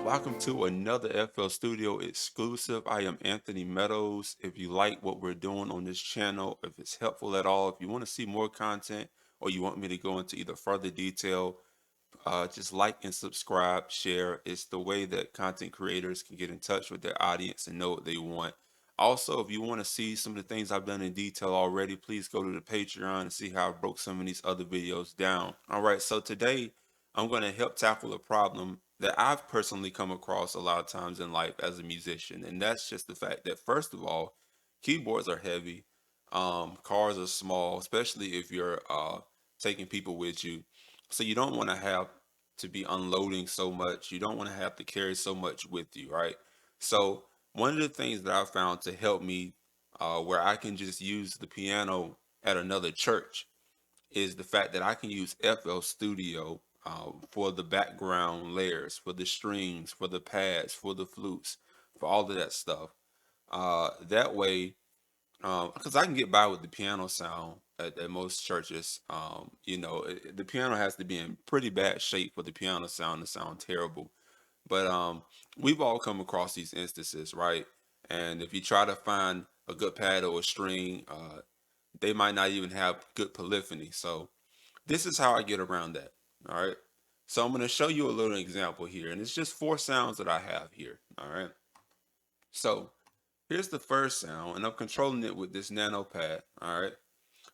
Welcome to another FL Studio exclusive. I am Anthony Meadows. If you like what we're doing on this channel, if it's helpful at all, if you want to see more content or you want me to go into either further detail, just like and subscribe, share. It's the way that content creators can get in touch with their audience and know what they want. Also, if you want to see some of the things I've done in detail already, please go to the Patreon and see how I broke some of these other videos down. All right, so today I'm going to help tackle a problem that I've personally come across a lot of times in life as a musician, and that's just the fact that, first of all, keyboards are heavy, cars are small, especially if you're taking people with you. So you don't want to have to be unloading so much. You don't want to have to carry so much with you, right? So one of the things that I found to help me, where I can just use the piano at another church, is the fact that I can use FL Studio for the background layers, for the strings, for the pads, for the flutes, for all of that stuff. That way, because I can get by with the piano sound at most churches. The piano has to be in pretty bad shape for the piano sound to sound terrible. But we've all come across these instances, right? And if you try to find a good pad or a string, they might not even have good polyphony. So this is how I get around that. All right. So I'm going to show you a little example here, and it's just four sounds that I have here. All right. So here's the first sound, and I'm controlling it with this nano pad. All right.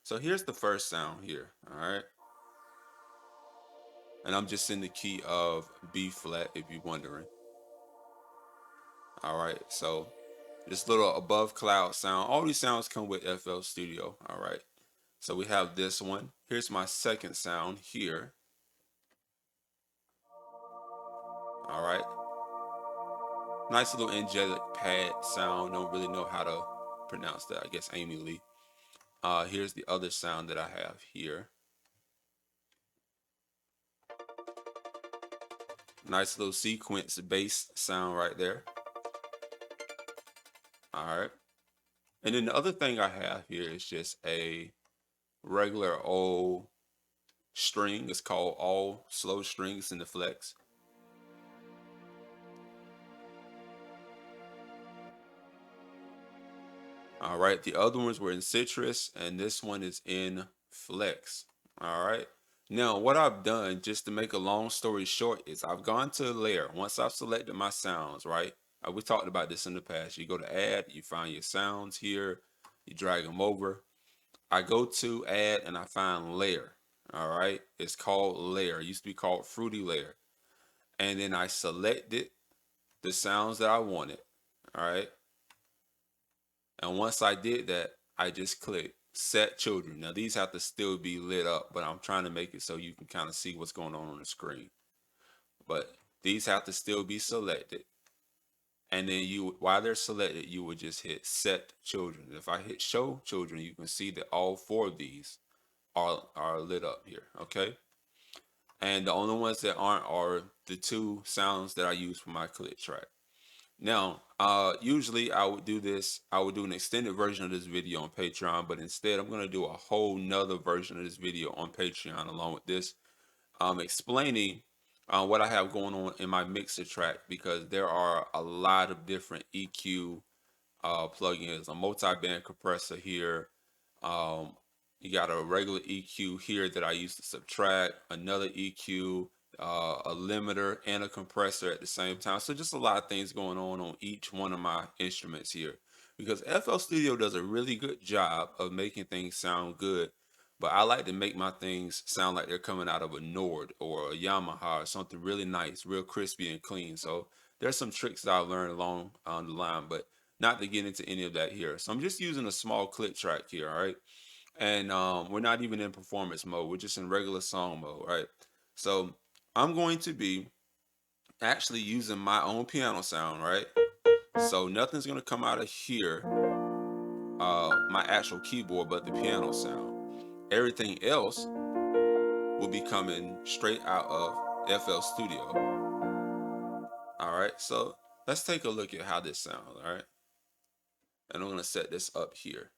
So here's the first sound here. All right. And I'm just in the key of B flat, if you're wondering. All right. So this little above cloud sound, all these sounds come with FL Studio. All right. So we have this one. Here's my second sound here. All right. Nice little angelic pad sound. Don't really know how to pronounce that. I guess Amy Lee. Here's the other sound that I have here. Nice little sequence bass sound right there. All right. And then the other thing I have here is just a regular old string. It's called all slow strings in the flex. All right. The other ones were in citrus, and this one is in flex. All right. Now, what I've done, just to make a long story short, is I've gone to the layer. Once I've selected my sounds, right? We talked about this in the past. You go to add, you find your sounds here, you drag them over. I go to add and I find layer. All right. It's called layer. It used to be called fruity layer. And then I selected the sounds that I wanted. All right. And once I did that, I just click set children. Now these have to still be lit up, but I'm trying to make it so you can kind of see what's going on the screen. But these have to still be selected. And then while they're selected, you would just hit set children. If I hit show children, you can see that all four of these are lit up here. Okay. And the only ones that aren't are the two sounds that I use for my click track. Now, usually I would do this, I would do an extended version of this video on Patreon, but instead I'm going to do a whole nother version of this video on Patreon along with this, explaining what I have going on in my mixer track, because there are a lot of different EQ plugins, a multi-band compressor here. Um, you got a regular EQ here that I use to subtract, another EQ, a limiter, and a compressor at the same time. So just a lot of things going on each one of my instruments here. Because FL Studio does a really good job of making things sound good, but I like to make my things sound like they're coming out of a Nord or a Yamaha or something really nice, real crispy and clean. So there's some tricks that I learned along the line, but not to get into any of that here. So I'm just using a small click track here, all right? and we're not even in performance mode. We're just in regular song mode, right? So I'm going to be actually using my own piano sound, right? So nothing's gonna come out of here, my actual keyboard, but the piano sound. Everything else will be coming straight out of FL Studio. All right, so let's take a look at how this sounds. All right, and I'm gonna set this up here.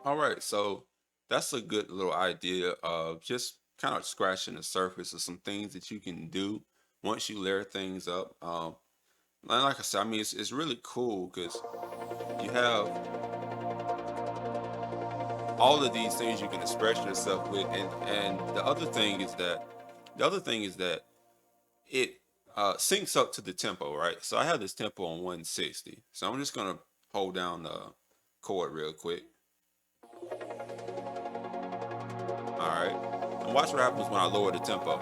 All right, so that's a good little idea of just kind of scratching the surface of some things that you can do once you layer things up. And like I said, I mean, it's really cool because you have all of these things you can express yourself with, and the other thing is that it syncs up to the tempo, right? So I have this tempo on 160, so I'm just gonna hold down the chord real quick. All right, and watch what happens when I lower the tempo.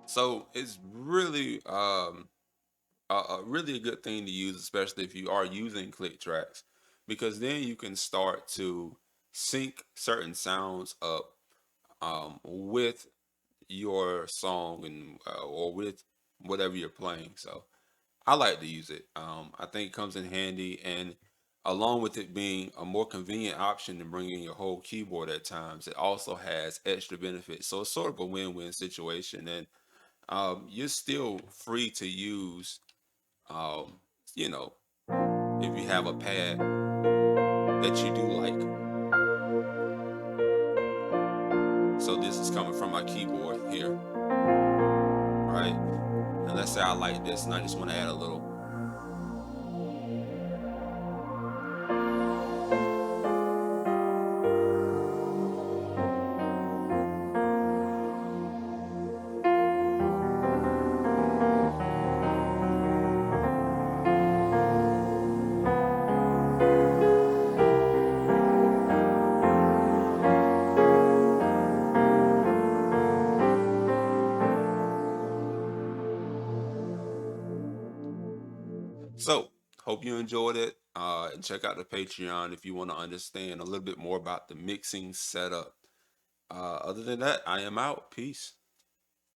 So it's really really a good thing to use, especially if you are using click tracks, because then you can start to sync certain sounds up with your song and or with whatever you're playing. So I like to use it. I think it comes in handy, and along with it being a more convenient option than bringing your whole keyboard at times, it also has extra benefits. So it's sort of a win-win situation, and you're still free to use, um, you know, if you have a pad that you do like. So this is coming from my keyboard here, right? And let's say I like this, and I just want to add a little. So, hope you enjoyed it. And check out the Patreon if you want to understand a little bit more about the mixing setup. Other than that, I am out. Peace.